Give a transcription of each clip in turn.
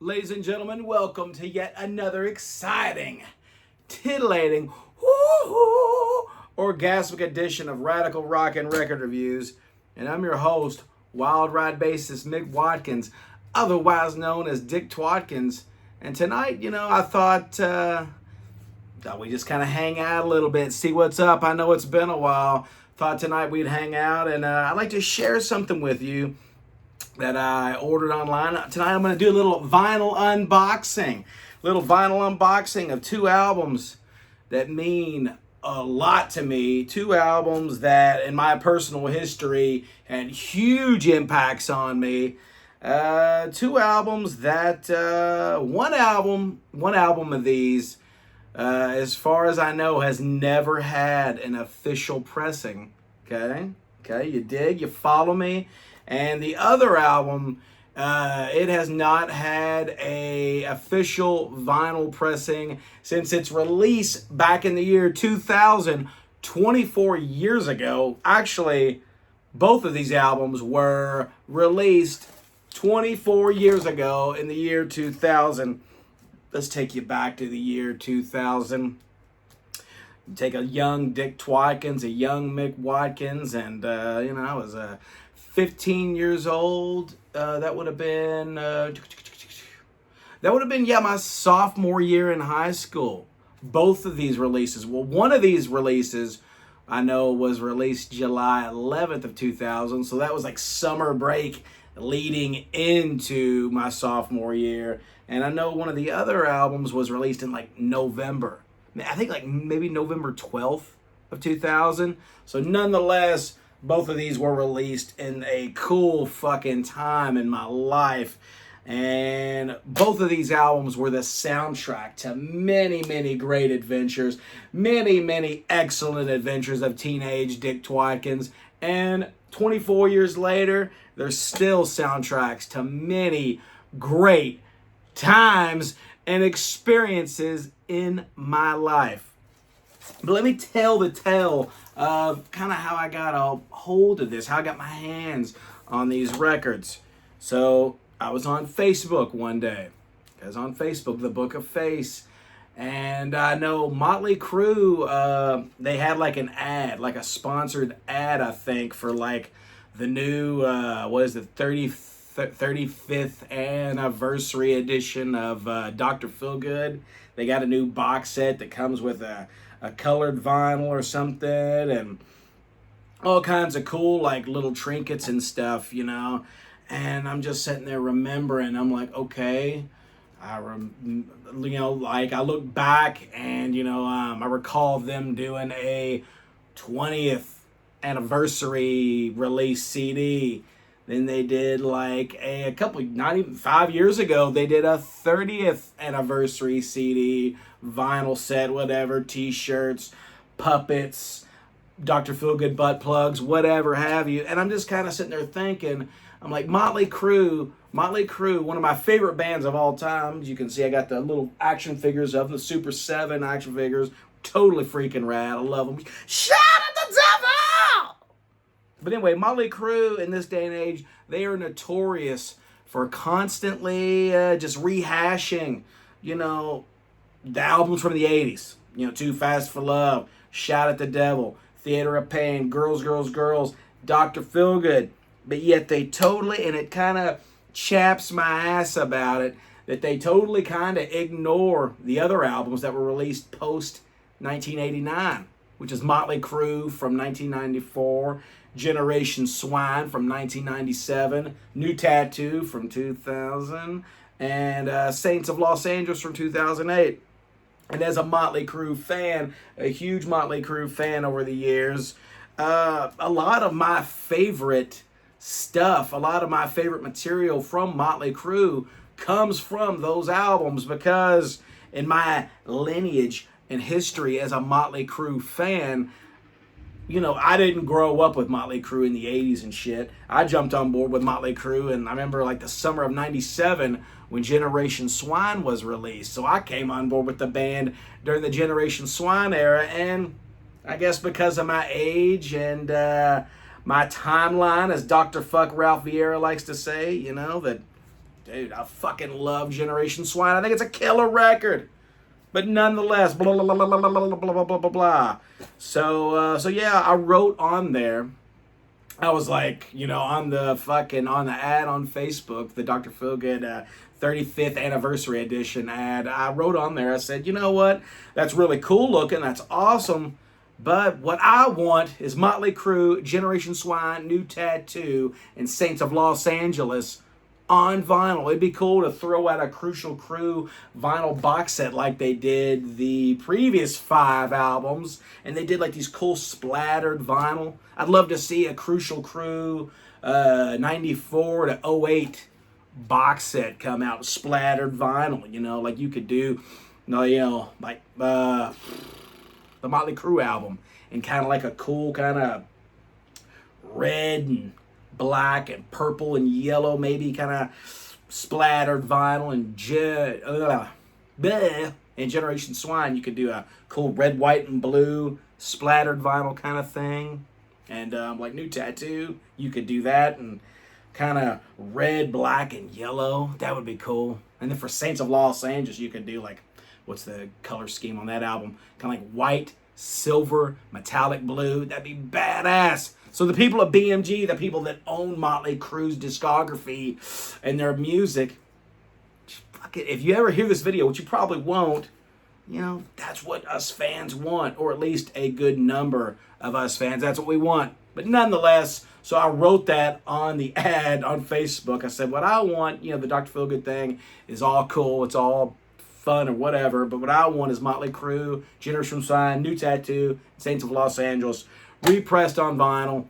Ladies and gentlemen, welcome to yet another exciting, titillating, woo-hoo, orgasmic edition of Radical Rock and Record Reviews. And I'm your host, Wild Ride bassist Mick Watkins, otherwise known as Dick Twatkins. And tonight, I thought we just kind of hang out a little bit, see what's up. I know it's been a while. Thought tonight we'd hang out, and I'd like to share something with you that I ordered online. Tonight I'm going to do a little vinyl unboxing of two albums that mean a lot to me. Two albums that in my personal history had huge impacts on me. Two albums that one album of these as far as I know has never had an official pressing. Okay, you dig, you follow me? And the other album, it has not had a official vinyl pressing since its release back in the year 2000, 24 years ago. Actually, both of these albums were released 24 years ago in the year 2000. Let's take you back to the year 2000. Take a young Dick Twatkins, a young Mick Watkins, and I was 15 years old. That would have been my sophomore year in high school. Both of these releases. Well, one of these releases I know was released July 11th of 2000, so that was like summer break leading into my sophomore year. And I know one of the other albums was released in like November. I think like maybe November 12th of 2000. So nonetheless, both of these were released in a cool fucking time in my life. And both of these albums were the soundtrack to many, many great adventures. Many, many excellent adventures of teenage Dick Twatkins. And 24 years later, they're still soundtracks to many great times and experiences in my life. But let me tell the tale of kind of how I got a hold of this, how I got my hands on these records. So I was on Facebook one day. I was on Facebook, the Book of Face. And I know Mötley Crüe, they had like an ad, like a sponsored ad, I think, for like the new, 35th anniversary edition of Dr. Feelgood. They got a new box set that comes with a colored vinyl or something, and all kinds of cool like little trinkets and stuff, And I'm just sitting there remembering. I'm like, okay, I look back and I recall them doing a 20th anniversary release CD. Then they did like a couple, not even 5 years ago, they did a 30th anniversary CD, vinyl set, whatever, t-shirts, puppets, Dr. Feelgood butt plugs, whatever have you. And I'm just kind of sitting there thinking, I'm like, Mötley Crüe, one of my favorite bands of all time. As you can see, I got the little action figures of them, the Super 7 action figures. Totally freaking rad. I love them. Shout at the devil! But anyway, Mötley Crüe in this day and age, they are notorious for constantly just rehashing, the albums from the 80s. Too Fast for Love, Shout at the Devil, Theater of Pain, Girls, Girls, Girls, Dr. Feelgood. But yet they totally, and it kind of chaps my ass about it, that they totally kind of ignore the other albums that were released post 1989, which is Mötley Crüe from 1994, Generation Swine from 1997, New Tattoo from 2000, and Saints of Los Angeles from 2008. And as a Mötley Crüe fan, a huge Mötley Crüe fan over the years, a lot of my favorite stuff, a lot of my favorite material from Mötley Crüe comes from those albums, because in my lineage and history as a Mötley Crüe fan, I didn't grow up with Mötley Crüe in the 80s and shit. I jumped on board with Mötley Crüe, and I remember like the summer of 97 when Generation Swine was released. So I came on board with the band during the Generation Swine era, and I guess because of my age and my timeline, as Dr. Fuck Ralph Vieira likes to say, that Dude, I fucking love Generation Swine. I think it's a killer record. But nonetheless, blah, blah, blah, blah, blah, blah, blah, blah, blah, blah. So yeah, I wrote on there. I was like, on the ad on Facebook, the Dr. Feelgood 35th anniversary edition ad, I wrote on there, I said, you know what? That's really cool looking. That's awesome. But what I want is Mötley Crüe, Generation Swine, New Tattoo, and Saints of Los Angeles on vinyl. It'd be cool to throw out a Crucial Crüe vinyl box set like they did the previous 5 albums. And they did like these cool splattered vinyl. I'd love to see a Crucial Crüe 94 to 08 box set come out, splattered vinyl. Like you could do, like the Mötley Crüe album, and kind of like a cool kind of red and black and purple and yellow, maybe kind of splattered vinyl. And in Generation Swine, you could do a cool red, white, and blue splattered vinyl kind of thing. And like New Tattoo, you could do that, and kind of red, black, and yellow. That would be cool. And then for Saints of Los Angeles, you could do like, what's the color scheme on that album? Kind of like white, silver, metallic blue. That'd be badass. So the people at BMG, the people that own Mötley Crüe's discography and their music, fuck it, if you ever hear this video, which you probably won't, that's what us fans want, or at least a good number of us fans. That's what we want. But nonetheless, so I wrote that on the ad on Facebook. I said, what I want, the Dr. Feelgood thing is all cool. It's all fun or whatever. But what I want is Mötley Crüe, Generation Swine, New Tattoo, Saints of Los Angeles, repressed on vinyl,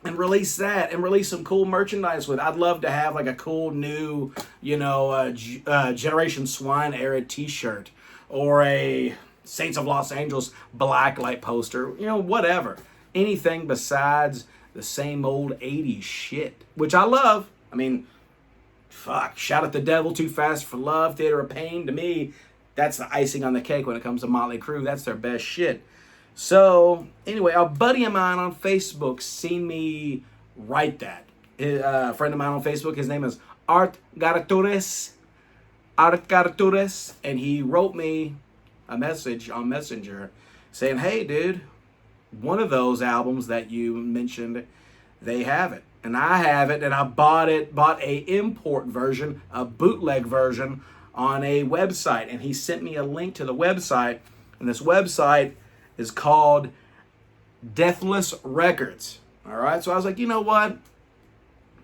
and release that, and release some cool merchandise with it. I'd love to have like a cool new, Generation Swine era t-shirt, or a Saints of Los Angeles blacklight poster, whatever. Anything besides the same old 80s shit, which I love. I mean, fuck, Shout at the Devil, Too Fast for Love, Theater of Pain. To me, that's the icing on the cake when it comes to Mötley Crüe. That's their best shit. So, anyway, a buddy of mine on Facebook seen me write that. A friend of mine on Facebook, his name is Art Garaturis, and he wrote me a message on Messenger saying, hey, dude, one of those albums that you mentioned, they have it. And I have it, and I bought a import version, a bootleg version on a website. And he sent me a link to the website, and this website is called Deathless Records. All right, so I was like, you know what?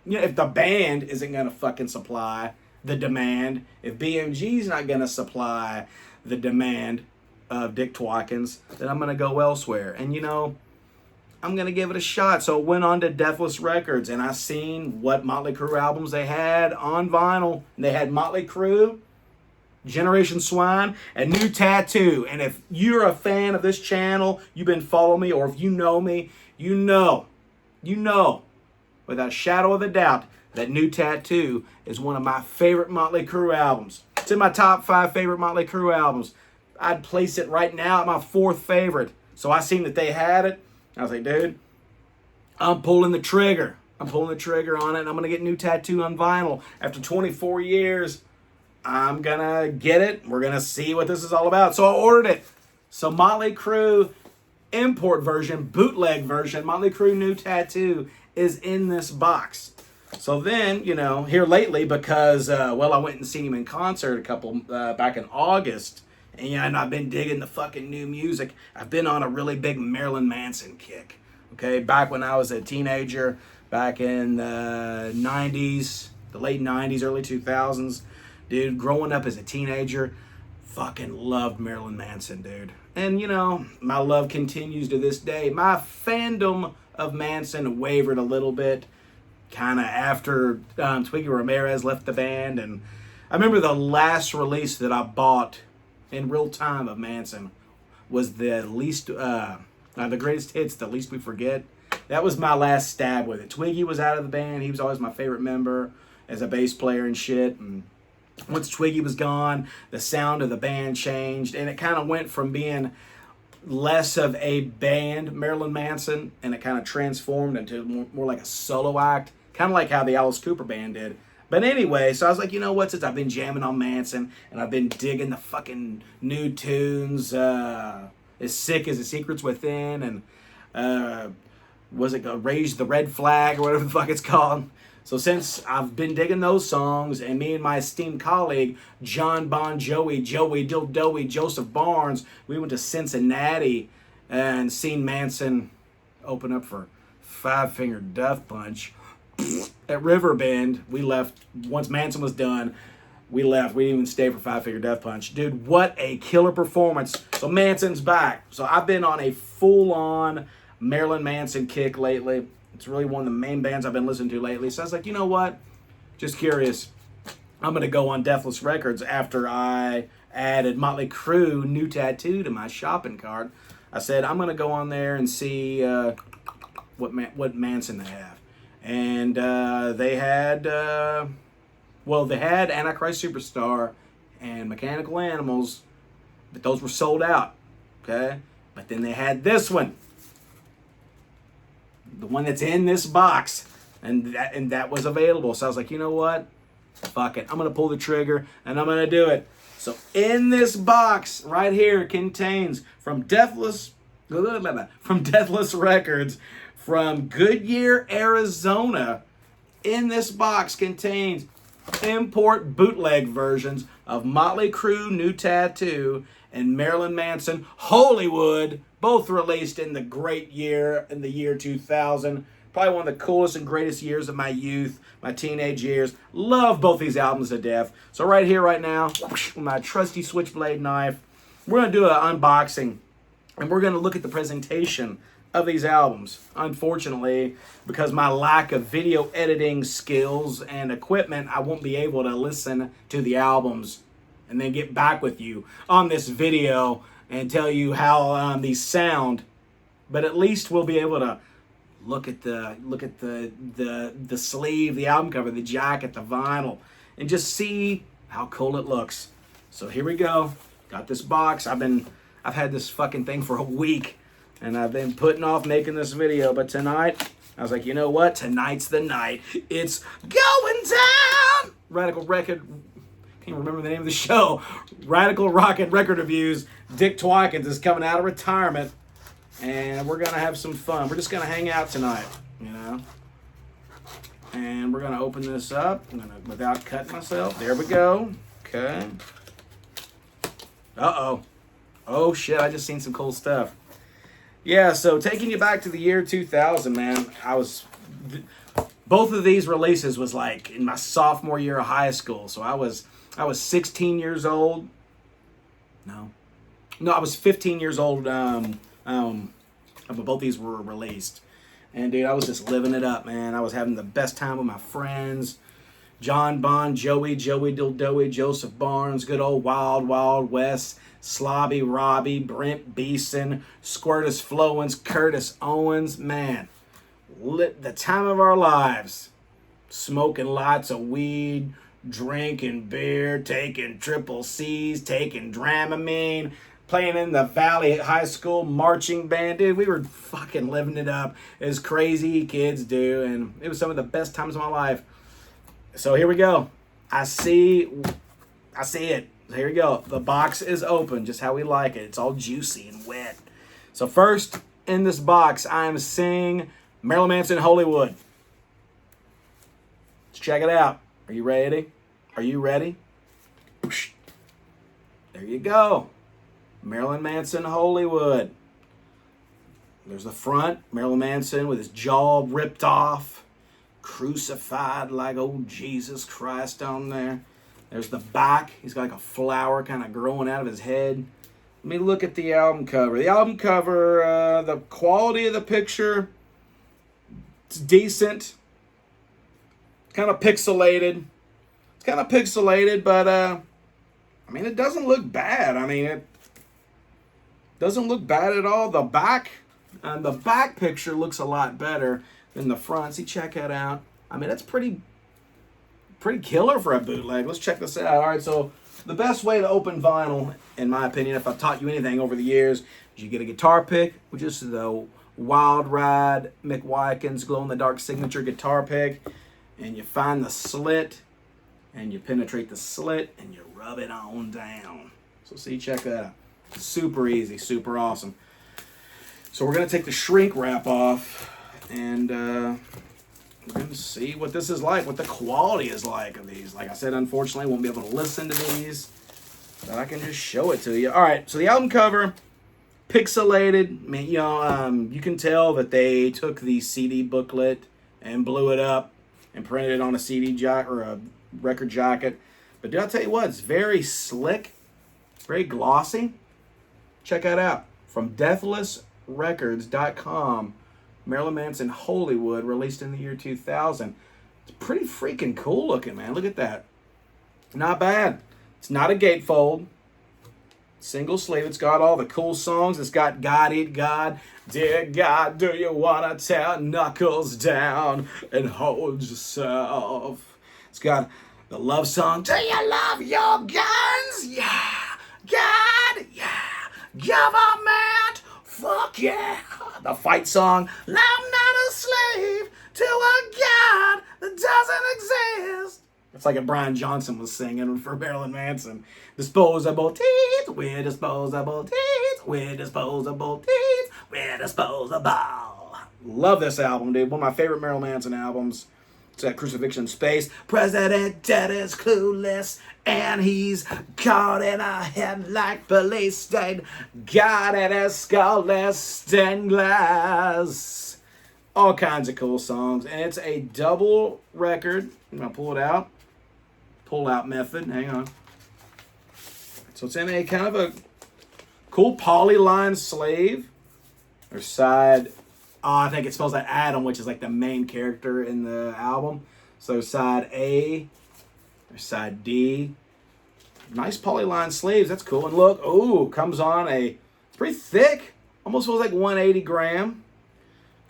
If the band isn't going to fucking supply the demand, if BMG's not going to supply the demand of Dick Twatkins, then I'm going to go elsewhere. And, I'm going to give it a shot. So it went on to Deathless Records, and I seen what Mötley Crüe albums they had on vinyl. And they had Mötley Crüe, Generation Swine, and New Tattoo. And if you're a fan of this channel, you've been following me, or if you know me, you know, without a shadow of a doubt, that New Tattoo is one of my favorite Mötley Crüe albums. It's in my top 5 favorite Mötley Crüe albums. I'd place it right now at my 4th favorite. So I seen that they had it. I was like, dude, I'm pulling the trigger. I'm pulling the trigger on it, and I'm going to get New Tattoo on vinyl. After 24 years, I'm going to get it. We're going to see what this is all about. So I ordered it. So Mötley Crüe import version, bootleg version, Mötley Crüe New Tattoo is in this box. So then, here lately, because, I went and seen him in concert back in August, and I've been digging the fucking new music. I've been on a really big Marilyn Manson kick, okay? Back when I was a teenager, back in the 90s, the late 90s, early 2000s, dude, growing up as a teenager, fucking loved Marilyn Manson, dude. And, my love continues to this day. My fandom of Manson wavered a little bit, kind of after Twiggy Ramirez left the band. And I remember the last release that I bought in real time of Manson was the Greatest Hits, The Least We Forget. That was my last stab with it. Twiggy was out of the band. He was always my favorite member as a bass player and shit. And once Twiggy was gone, the sound of the band changed, and it kind of went from being less of a band, Marilyn Manson, and it kind of transformed into more like a solo act, kind of like how the Alice Cooper band did. But anyway, so I was like, you know what? Since I've been jamming on Manson and I've been digging the fucking new tunes, as sick as The Secrets Within and was it Raise the Red Flag or whatever the fuck it's called. So since I've been digging those songs, and me and my esteemed colleague, John Bon Joey, Joey Dildoey, Joseph Barnes, we went to Cincinnati and seen Manson open up for Five Finger Death Punch at Riverbend. We left, once Manson was done, we left. We didn't even stay for Five Finger Death Punch. Dude, what a killer performance. So Manson's back. So I've been on a full-on Marilyn Manson kick lately. It's really one of the main bands I've been listening to lately. So I was like, you know what? Just curious. I'm going to go on Deathless Records after I added Mötley Crüe New Tattoo to my shopping cart. I said, I'm going to go on there and see what Manson they have. And they had, they had Antichrist Superstar and Mechanical Animals, but those were sold out, okay? But then they had this one. The one that's in this box, and that was available. So I was like, you know what? Fuck it. I'm going to pull the trigger, and I'm going to do it. So in this box right here contains from Deathless Records from Goodyear, Arizona. In this box contains import bootleg versions of Mötley Crüe New Tattoo and Marilyn Manson Holywood, both released in the great year, in the year 2000. Probably one of the coolest and greatest years of my youth, my teenage years. Love both these albums to death. So right here, right now, with my trusty switchblade knife, we're going to do an unboxing, and we're going to look at the presentation of these albums. Unfortunately, because my lack of video editing skills and equipment, I won't be able to listen to the albums and then get back with you on this video and tell you how these sound. But at least we'll be able to look at the sleeve, the album cover, the jacket, the vinyl, and just see how cool it looks. So here we go. Got this box. I've had this fucking thing for a week, and I've been putting off making this video. But tonight, I was like, you know what? Tonight's the night. It's going down. Radical Record. Can't remember the name of the show. Radical Rocket Record Reviews. Dick Twikins is coming out of retirement, and we're gonna have some fun. We're just gonna hang out tonight, you know. And we're gonna open this up. Without cutting myself. There we go. Okay. Uh-oh. Oh shit! I just seen some cool stuff. Yeah. So taking you back to the year 2000, man. Both of these releases was like in my sophomore year of high school. So I was 16 years old. No, I was 15 years old. But both these were released, and dude, I was just living it up, man. I was having the best time with my friends. John Bon Joey, Joey Dildoey, Joseph Barnes, good old Wild Wild West, Slobby Robbie, Brent Beeson, Squirtus Flowens, Curtis Owens, man. The time of our lives, smoking lots of weed, drinking beer, taking triple C's, taking Dramamine, playing in the Valley High School marching band. Dude, we were fucking living it up as crazy kids do, and it was some of the best times of my life. So here we go. I see it. Here we go. The box is open, just how we like it. It's all juicy and wet. So first in this box, I am seeing Marilyn Manson Holywood. Let's check it out. Are you ready? Are you ready? There you go. Marilyn Manson Holywood. There's the front. Marilyn Manson with his jaw ripped off, crucified like old Jesus Christ on there. There's the back. He's got like a flower kind of growing out of his head. Let me look at the album cover. The album cover, the quality of the picture, it's decent. Kind of pixelated. It's kind of pixelated, but I mean, it doesn't look bad. I mean, it doesn't look bad at all. The back picture looks a lot better than the front. See, check that out. I mean, that's pretty killer for a bootleg. Let's check this out. All right, so the best way to open vinyl, in my opinion, if I've taught you anything over the years, is you get a guitar pick, which is the Wild Ride McWykins glow-in-the-dark signature guitar pick, and you find the slit, and you penetrate the slit and you rub it on down. So see, check that out. Super easy, super awesome. So we're going to take the shrink wrap off, and we're going to see what this is like, what the quality is like of these. Like I said, unfortunately, I won't be able to listen to these, but I can just show it to you. All right, so the album cover, pixelated. I mean, you know, you can tell that they took the CD booklet and blew it up and printed it on a CD jacket or a record jacket. But dude, I'll tell you what, it's very slick, very glossy. Check that out. From DeathlessRecords.com, Marilyn Manson Holywood, released in the year 2000. It's pretty freaking cool looking, man. Look at that. Not bad. It's not a gatefold. Single sleeve. It's got all the cool songs. It's got God Eat God. Dear God, do you want to tear knuckles down and hold yourself? It's got the love song. Do you love your guns? Yeah. God, yeah. Government, fuck yeah. The fight song. I'm not a slave to a God that doesn't exist. It's like if Brian Johnson was singing for Marilyn Manson. Disposable teeth, we're disposable teeth, we're disposable teeth, we're disposable. Love this album, dude. One of my favorite Marilyn Manson albums. It's that Crucifixion Space. President Dead is clueless, and he's caught in a headlight police state. Got it as skull stained glass. All kinds of cool songs, and it's a double record. I'm gonna pull it out. Pull out method. Hang on. So it's in a kind of a cool polyline sleeve. Or side. Oh, I think it spells out Adam, which is like the main character in the album. So side A or side D. Nice polyline sleeves. That's cool. And look, ooh, comes on it's pretty thick. Almost feels like 180 gram.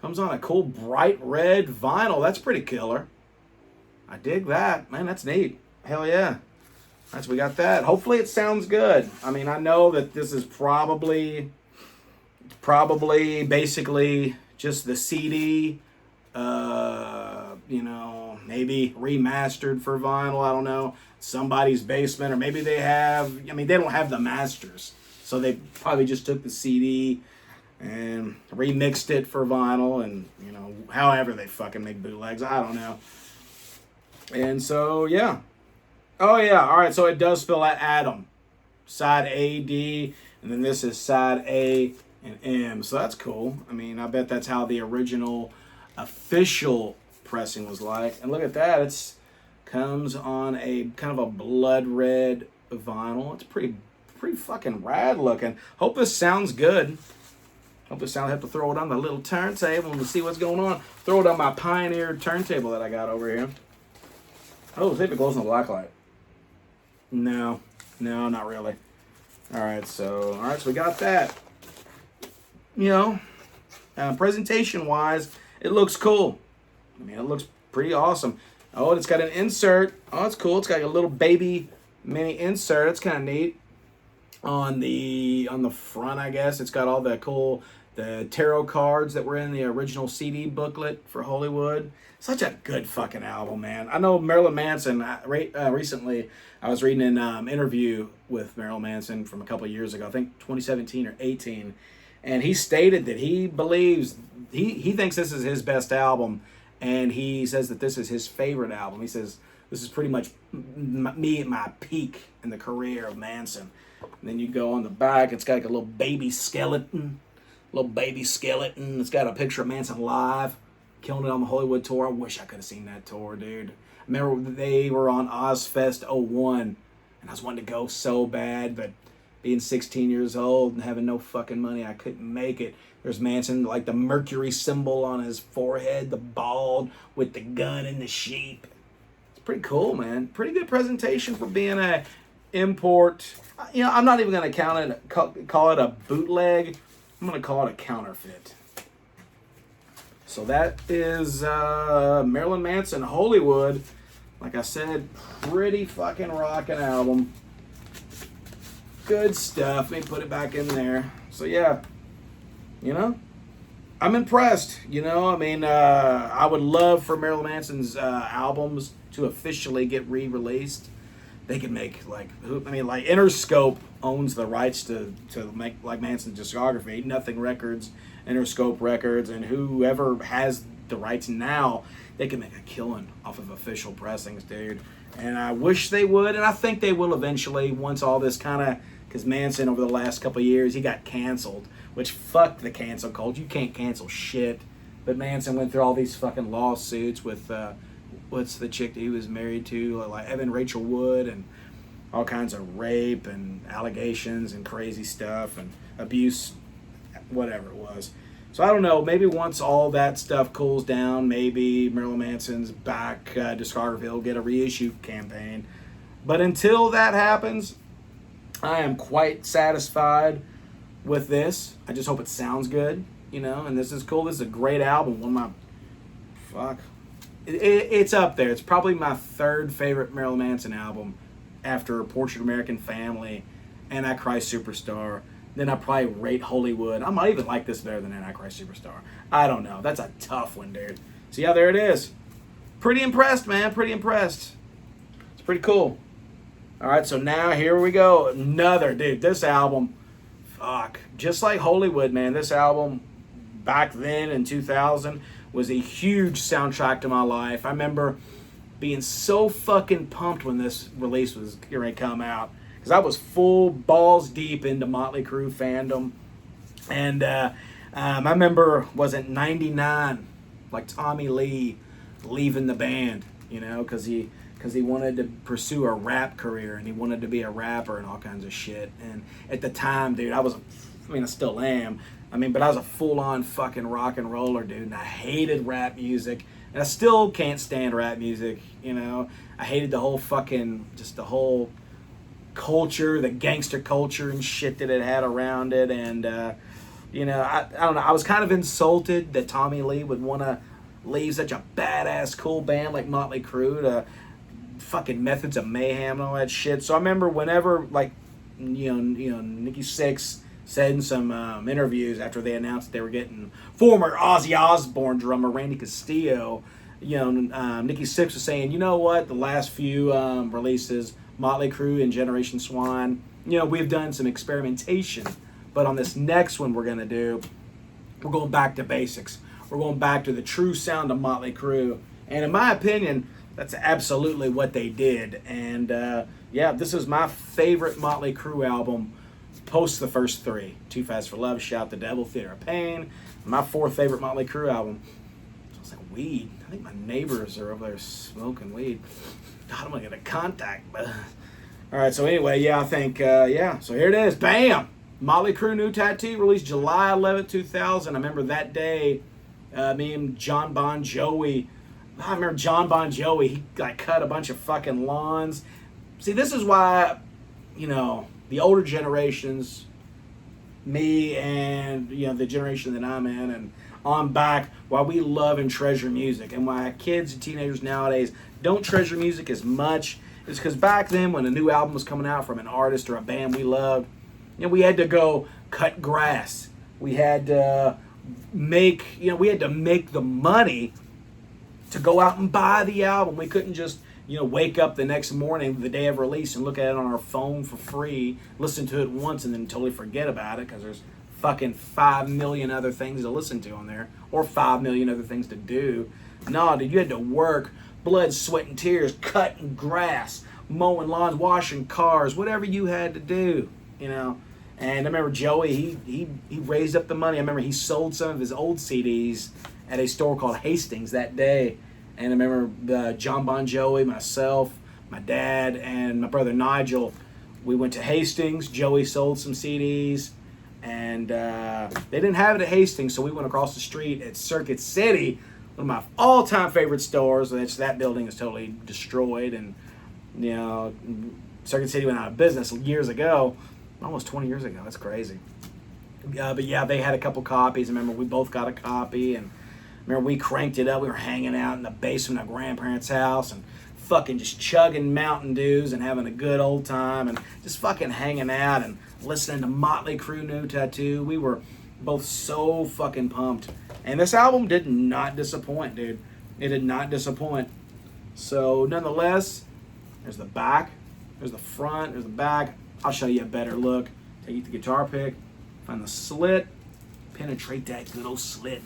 Comes on a cool bright red vinyl. That's pretty killer. I dig that. Man, that's neat. Hell yeah. That's, we got that. Hopefully it sounds good. I mean, I know that this is probably basically just the CD, you know, maybe remastered for vinyl. I don't know. Somebody's basement, or maybe they have, I mean, they don't have the masters. So they probably just took the CD and remixed it for vinyl, and, you know, however they fucking make bootlegs. I don't know. And so, yeah. Oh, yeah. All right. So it does spell out Adam. Side A, D, and then this is side A and M. So that's cool. I mean, I bet that's how the original official pressing was like. And look at that. It's comes on a kind of a blood red vinyl. It's pretty fucking rad looking. Hope this sounds good. Hope this sounds. I have to throw it on the little turntable and see what's going on. Throw it on my Pioneer turntable that I got over here. Oh, see if it glows in the black light. No, not really. All right, so we got that. You know, presentation-wise, it looks cool. I mean, it looks pretty awesome. Oh, and it's got an insert. Oh, it's cool. It's got a little baby mini insert. It's kind of neat. On the front, I guess, it's got all the cool tarot cards that were in the original CD booklet for Holywood. Such a good fucking album, man. I know Marilyn Manson, recently I was reading an interview with Marilyn Manson from a couple of years ago, I think 2017 or 18, and he stated that he believes, he thinks this is his best album, and he says that this is his favorite album. He says, this is pretty much me at my peak in the career of Manson. And then you go on the back, it's got like a little baby skeleton. It's got a picture of Manson live, killing it on the Hollywood tour. I wish I could have seen that tour, dude. I remember they were on Ozfest 01, and I was wanting to go so bad, but being 16 years old and having no fucking money, I couldn't make it. There's Manson, like the Mercury symbol on his forehead, the bald with the gun and the sheep. It's pretty cool, man. Pretty good presentation for being a import. You know, I'm not even going to call it a bootleg. I'm going to call it a counterfeit. So that is Marilyn Manson Holywood. Like I said, pretty fucking rocking album. Good stuff. Let me put it back in there. So yeah, you know, I'm impressed. You know, I mean, I would love for Marilyn Manson's albums to officially get re-released. They could make like, I mean, like Interscope owns the rights to make like Manson's discography. Nothing Records, Interscope Records, and whoever has the rights now, they can make a killing off of official pressings, dude. And I wish they would, and I think they will eventually once all this kind of, because Manson over the last couple of years he got canceled, which fuck the cancel culture. You can't cancel shit. But Manson went through all these fucking lawsuits with what's the chick that he was married to, like Evan Rachel Wood, and all kinds of rape and allegations and crazy stuff and abuse, whatever it was. So I don't know, maybe once all that stuff cools down, maybe Marilyn Manson's back discography will get a reissue campaign. But until that happens, I am quite satisfied with this. I just hope it sounds good, you know, and this is cool. This is a great album. One of my, it's up there. It's probably my third favorite Marilyn Manson album after Portrait of American Family and Antichrist Superstar. Then I probably rate Holywood. I might even like this better than Antichrist Superstar. I don't know. That's a tough one, dude. So yeah, there it is. Pretty impressed, man. Pretty impressed. It's pretty cool. All right, so now here we go. Another, dude, this album, fuck. Just like Holywood, man, this album back then in 2000 was a huge soundtrack to my life. I remember being so fucking pumped when this release was going to come out, because I was full balls deep into Mötley Crüe fandom. And I remember, was it 99, like Tommy Lee leaving the band, you know, because he wanted to pursue a rap career and he wanted to be a rapper and all kinds of shit. And at the time, dude, I still am. But I was a full-on fucking rock and roller, dude, and I hated rap music. And I still can't stand rap music, you know. I hated the whole fucking, just the whole culture, the gangster culture and shit that it had around it. And, you know, I don't know. I was kind of insulted that Tommy Lee would want to leave such a badass, cool band like Mötley Crüe to fucking Methods of Mayhem and all that shit. So I remember whenever, like, you know, Nikki Sixx said in some interviews after they announced they were getting former Ozzy Osbourne drummer Randy Castillo, you know, Nikki Sixx was saying, you know what, the last few releases, Mötley Crüe and Generation Swine, you know, we've done some experimentation, but on this next one we're going to do, we're going back to basics. We're going back to the true sound of Mötley Crüe. And in my opinion, that's absolutely what they did. And yeah, this is my favorite Mötley Crüe album post the first three. Too Fast for Love, Shout the Devil, Theater of Pain. My fourth favorite Mötley Crüe album. It smells like weed. I think my neighbors are over there smoking weed. God, I'm gonna get a contact. All right, so anyway, yeah, I think, yeah. So here it is. Bam! Mötley Crüe New Tattoo, released July 11th, 2000. I remember that day, me and John Bon Jovi. I remember John Bon Jovi, he like cut a bunch of fucking lawns. See, this is why, you know, the older generations, me and, you know, the generation that I'm in and on back, why we love and treasure music, and why kids and teenagers nowadays don't treasure music as much is because back then when a new album was coming out from an artist or a band we loved, you know, we had to go cut grass. We had to make the money to go out and buy the album. We couldn't just, you know, wake up the next morning, the day of release, and look at it on our phone for free, listen to it once, and then totally forget about it because there's fucking 5 million other things to listen to on there, or 5 million other things to do. No, dude, you had to work, blood, sweat, and tears, cutting grass, mowing lawns, washing cars, whatever you had to do, you know. And I remember Joey, he raised up the money. I remember he sold some of his old CDs at a store called Hastings that day. And I remember John Bon Jovi, myself, my dad, and my brother Nigel, we went to Hastings. Joey sold some CDs, and they didn't have it at Hastings, so we went across the street at Circuit City, one of my all-time favorite stores. That building is totally destroyed, and, you know, Circuit City went out of business years ago, almost 20 years ago. That's crazy. But yeah, they had a couple copies. I remember we both got a copy, and remember we cranked it up. We were hanging out in the basement of grandparents' house and fucking just chugging Mountain Dews and having a good old time and just fucking hanging out and listening to Mötley Crüe New Tattoo. We were Both so fucking pumped. And this album did not disappoint, dude. It did not disappoint. So, nonetheless, there's the back, there's the front, there's the back. I'll show you a better look. Take the guitar pick, find the slit, penetrate that good old slit.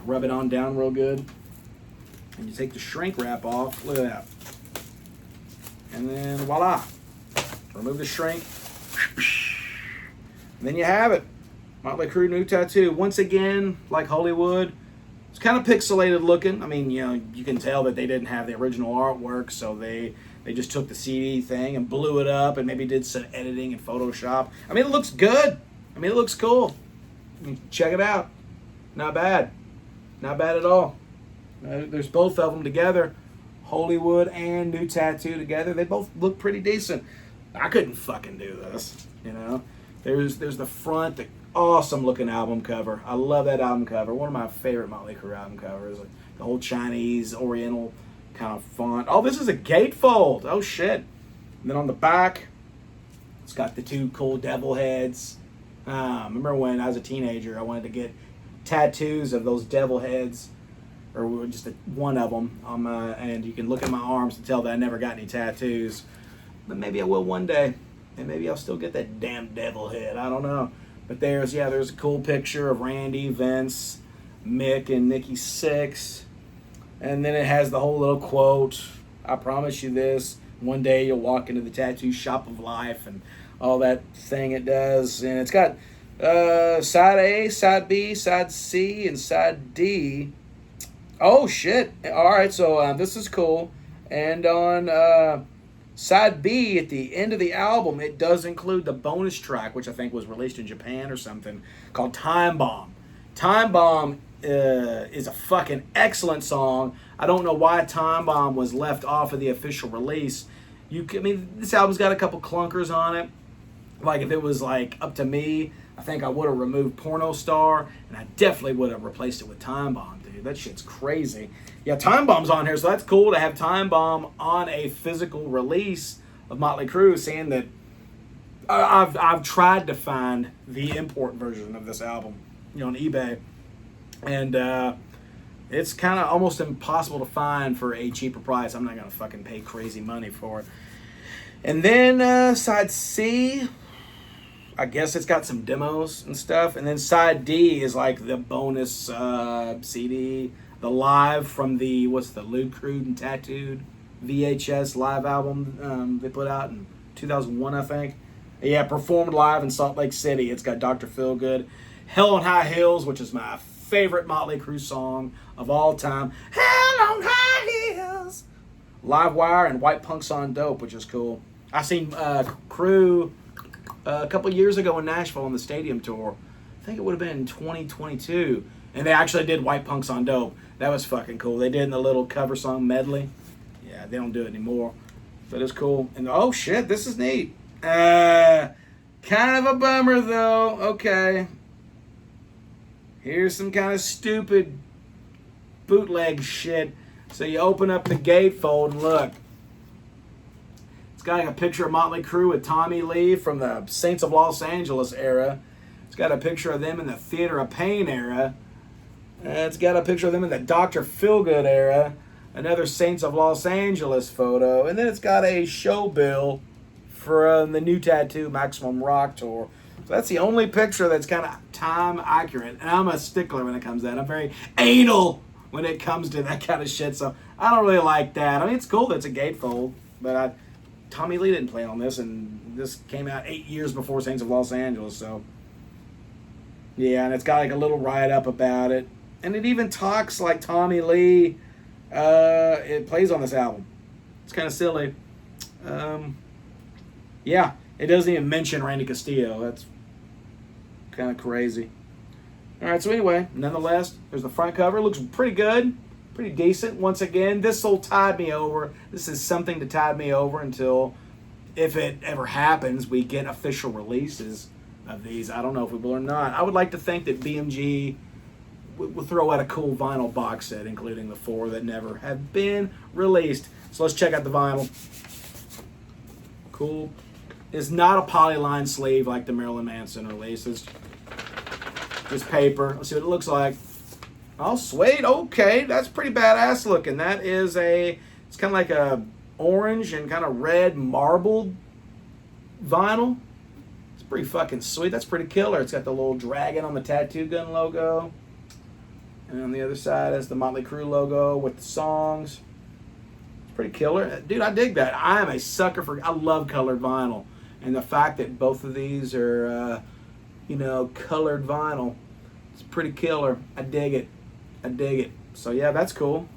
Rub it on down real good. And you take the shrink wrap off. Look at that. And then voila. Remove the shrink. And then you have it. Mötley Crüe new tattoo. Once again, like Holywood, it's kind of pixelated looking. I mean, you know, you can tell that they didn't have the original artwork, so they just took the CD thing and blew it up and maybe did some editing in Photoshop. I mean, it looks good. I mean, it looks cool. Check it out. Not bad. Not bad at all. There's both of them together. Holywood and new tattoo together. They both look pretty decent. I couldn't fucking do this, you know. There's the front, the awesome looking album cover. I love that album cover. One of my favorite Mötley Crüe album covers. Like the whole Chinese, Oriental kind of font. Oh, this is a gatefold. Oh, shit. And then on the back, it's got the two cool devil heads. Remember when I was a teenager, I wanted to get tattoos of those devil heads, or just one of them. And you can look at my arms to tell that I never got any tattoos. But maybe I will one day. And maybe I'll still get that damn devil head. I don't know. But there's a cool picture of Randy, Vince, Mick, and Nikki Sixx. And then it has the whole little quote. I promise you this. One day you'll walk into the tattoo shop of life and all that thing it does. And it's got side A, side B, side C, and side D. Oh, shit. All right, so this is cool. And on side B, at the end of the album, it does include the bonus track, which I think was released in Japan or something, called Time Bomb. Time Bomb is a fucking excellent song. I don't know why Time Bomb was left off of the official release. I mean, this album's got a couple clunkers on it. Like, if it was, like, up to me, I think I would have removed Porno Star, and I definitely would have replaced it with Time Bomb, dude. That shit's crazy. Yeah, Time Bomb's on here, so that's cool to have Time Bomb on a physical release of Mötley Crüe, seeing that I've tried to find the import version of this album, you know, on eBay. And it's kind of almost impossible to find for a cheaper price. I'm not going to fucking pay crazy money for it. And then side C, I guess it's got some demos and stuff. And then side D is like the bonus CD, the live from the, Lewd, Crude, and Tattooed VHS live album they put out in 2001, I think. Yeah, performed live in Salt Lake City. It's got Dr. Feelgood, Hell on High Hills, which is my favorite Mötley Crüe song of all time. Hell on High Hills. Live Wire and White Punks on Dope, which is cool. I seen Crüe a couple years ago in Nashville on the stadium tour. I think it would have been in 2022. And they actually did White Punks on Dope. That was fucking cool. They did in the little cover song medley. Yeah, they don't do it anymore. But it's cool. And oh shit, this is neat. Kind of a bummer though. Okay. Here's some kind of stupid bootleg shit. So you open up the gatefold and look. It's got like a picture of Mötley Crüe with Tommy Lee from the Saints of Los Angeles era. It's got a picture of them in the Theater of Pain era. It's got a picture of them in the Dr. Feelgood era. Another Saints of Los Angeles photo. And then it's got a show bill from the new Tattoo Maximum Rock tour. So that's the only picture that's kind of time accurate. And I'm a stickler when it comes to that. I'm very anal when it comes to that kind of shit. So I don't really like that. I mean, it's cool that it's a gatefold. But Tommy Lee didn't play on this. And this came out 8 years before Saints of Los Angeles. So yeah, and it's got like a little write-up about it. And it even talks like Tommy Lee. It plays on this album. It's kind of silly. Yeah, it doesn't even mention Randy Castillo. That's kind of crazy. All right, so anyway, nonetheless, there's the front cover. It looks pretty good, pretty decent. Once again, this will tide me over. This is something to tide me over until, if it ever happens, we get official releases of these. I don't know if we will or not. I would like to think that BMG will throw out a cool vinyl box set, including the 4 that never have been released. So let's check out the vinyl. Cool. It's not a polyline sleeve like the Marilyn Manson release. It's just paper. Let's see what it looks like. Oh, sweet. Okay, that's pretty badass looking. That is it's kind of like a orange and kind of red marbled vinyl. It's pretty fucking sweet. That's pretty killer. It's got the little dragon on the tattoo gun logo. And on the other side is the Mötley Crüe logo with the songs. It's pretty killer. Dude, I dig that. I am a sucker for, I love colored vinyl. And the fact that both of these are, colored vinyl, it's pretty killer. I dig it. I dig it. So yeah, that's cool.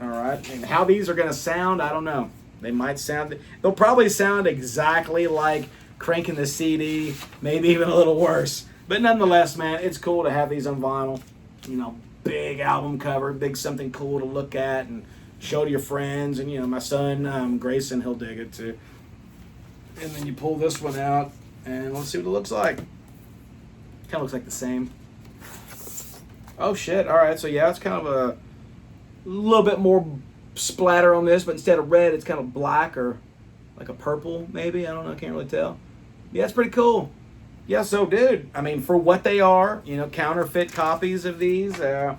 All right. And how these are going to sound, I don't know. They might sound, they'll probably sound exactly like cranking the CD, maybe even a little worse. But nonetheless, man, it's cool to have these on vinyl. Big album cover, big something cool to look at and show to your friends. And, my son, Grayson, he'll dig it too. And then you pull this one out, and let's see what it looks like. Kind of looks like the same. Oh, shit. All right, so yeah, it's kind of a little bit more splatter on this, but instead of red, it's kind of black or like a purple, maybe. I don't know. I can't really tell. Yeah, it's pretty cool. Yeah, so, dude, I mean, for what they are, counterfeit copies of these, I'm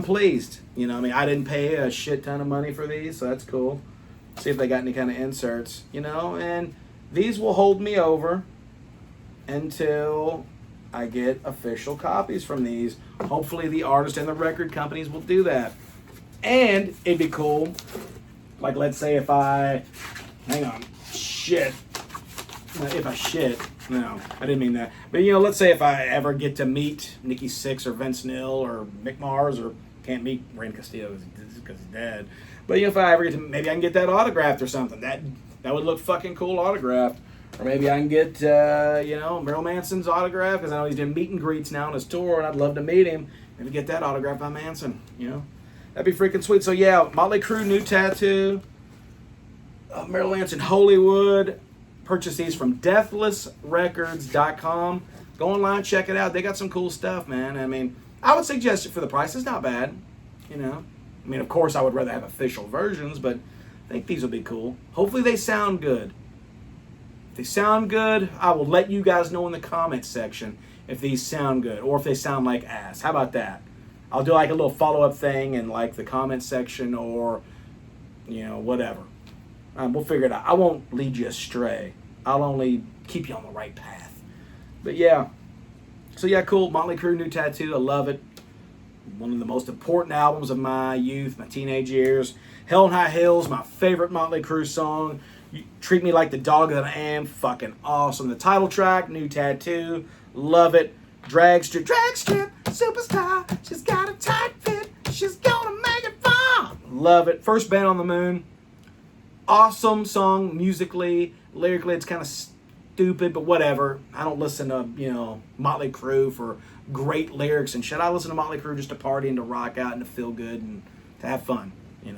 pleased. I didn't pay a shit ton of money for these, so that's cool. See if they got any kind of inserts, and these will hold me over until I get official copies from these. Hopefully the artist and the record companies will do that. And it'd be cool, like let's say if I shit. No, I didn't mean that. But, let's say if I ever get to meet Nikki Sixx or Vince Neil or Mick Mars, or can't meet Rain Castillo because he's dead. But, if I ever get to, maybe I can get that autographed or something. That would look fucking cool autographed. Or maybe I can get, Marilyn Manson's autograph, because I know he's doing meet and greets now on his tour, and I'd love to meet him. Maybe get that autographed by Manson, That'd be freaking sweet. So, yeah, Mötley Crüe, new tattoo. Marilyn Manson, Holywood. Purchase these from deathlessrecords.com. Go online, check it out. They got some cool stuff, man. I mean, I would suggest it for the price. It's not bad, I mean, of course, I would rather have official versions, but I think these will be cool. Hopefully they sound good. If they sound good, I will let you guys know in the comments section if these sound good or if they sound like ass. How about that? I'll do like a little follow-up thing in like the comment section or, whatever. We'll figure it out. I won't lead you astray. I'll only keep you on the right path. But yeah. So yeah, cool. Mötley Crüe, new tattoo. I love it. One of the most important albums of my youth, my teenage years. Hell in High Hills, my favorite Mötley Crüe song. You Treat Me Like the Dog That I Am. Fucking awesome. The title track, new tattoo. Love it. Drag strip, superstar. She's got a tight fit. She's gonna make it fun. Love it. First Band on the Moon. Awesome song musically, lyrically. It's kind of stupid, but whatever. I don't listen to, Mötley Crüe for great lyrics and shit. I listen to Mötley Crüe just to party and to rock out and to feel good and to have fun.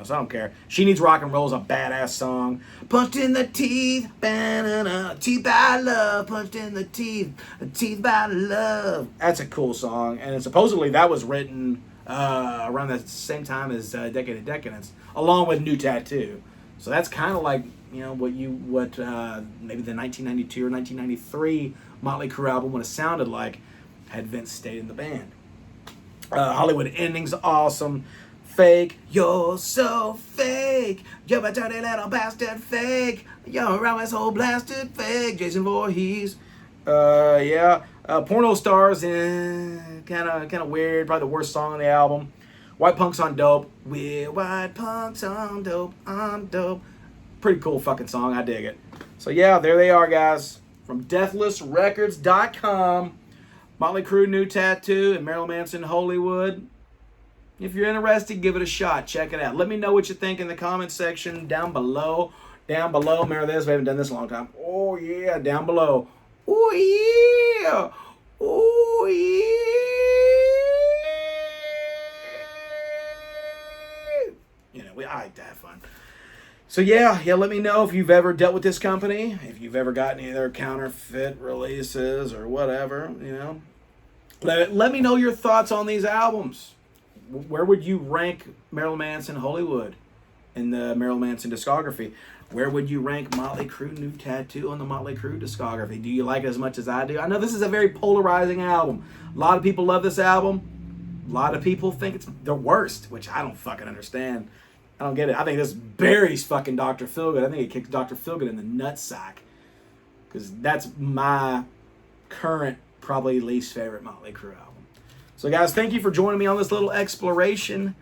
So I don't care. She Needs Rock and Roll is a badass song. Punched in the teeth, banana, teeth by love, punched in the teeth by love. That's a cool song, and supposedly that was written around the same time as Decade of Decadence, along with New Tattoo. So that's kind of like, what maybe the 1992 or 1993 Mötley Crüe album would have sounded like had Vince stayed in the band. Hollywood Ending's awesome. Fake, you're so fake. You're a dirty little bastard fake. You're always so blasted fake. Jason Voorhees. Porno Stars, kind of weird. Probably the worst song on the album. White Punks on Dope. We're white punks on dope. I'm dope. Pretty cool fucking song. I dig it. So yeah, there they are, guys. From deathlessrecords.com. Mötley Crüe, new tattoo, and Marilyn Manson, Holywood. If you're interested, give it a shot. Check it out. Let me know what you think in the comment section down below. Down below. Remember this? We haven't done this in a long time. Oh, yeah. Down below. Oh, yeah. Oh, yeah. I like to have fun. So, yeah, let me know if you've ever dealt with this company. If you've ever gotten any of their counterfeit releases or whatever, Let me know your thoughts on these albums. Where would you rank Marilyn Manson, Holywood? in the Marilyn Manson discography. Where would you rank Mötley Crüe New Tattoo on the Mötley Crüe discography? Do you like it as much as I do? I know this is a very polarizing album. A lot of people love this album. A lot of people think it's the worst, which I don't fucking understand. I don't get it. I think this buries fucking Dr. Feelgood. I think it kicks Dr. Feelgood in the nutsack. Because that's my current, probably least favorite Mötley Crüe album. So guys, thank you for joining me on this little exploration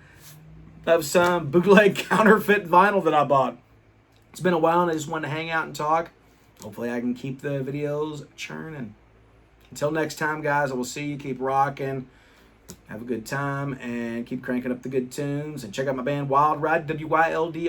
of some bootleg counterfeit vinyl that I bought. It's been a while and I just wanted to hang out and talk. Hopefully I can keep the videos churning. Until next time, guys, I will see you. Keep rocking. Have a good time and keep cranking up the good tunes. And check out my band Wild Ride, WYLDRYDE.